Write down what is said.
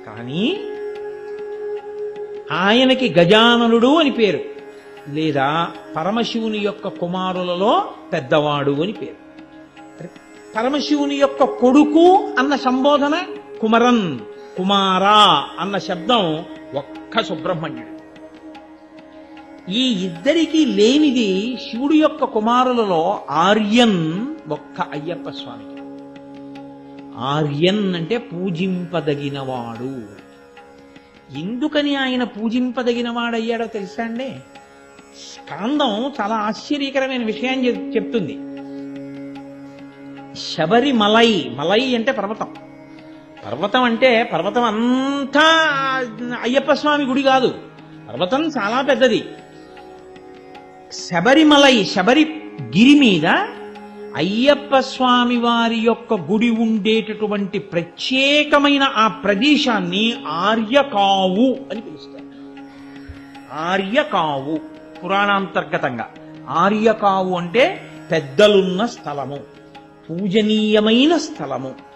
కానీ ఆయనకి గజాననుడు అని పేరు, లేదా పరమశివుని యొక్క కుమారులలో పెద్దవాడు అని పేరు. పరమశివుని యొక్క కొడుకు అన్న సంబోధన కుమరన్, కుమారా అన్న శబ్దం ఒక్క సుబ్రహ్మణ్యుడు. ఈ ఇద్దరికీ లేనిది శివుడి యొక్క కుమారులలో ఆర్యన్ ఒక్క అయ్యప్ప స్వామికి. ఆర్యన్ అంటే పూజింపదగినవాడు. ఎందుకని ఆయన పూజింపదగినవాడయ్యాడో తెలుసా అండి? స్కాందం చాలా ఆశ్చర్యకరమైన విషయం చెప్తుంది. శబరిమలై, మలై అంటే పర్వతం. పర్వతం అంటే పర్వతం అంతా అయ్యప్ప స్వామి గుడి కాదు, పర్వతం చాలా పెద్దది. శబరిమలై, శబరి గిరి మీద అయ్యప్ప స్వామి వారి యొక్క గుడి ఉండేటటువంటి ప్రత్యేకమైన ఆ ప్రదేశాన్ని ఆర్యకావు అని పిలుస్తారు. ఆర్యకావు పురాణాంతర్గతంగా ఆర్యకావు అంటే పెద్దలున్న స్థలము, పూజనీయమైన స్థలము.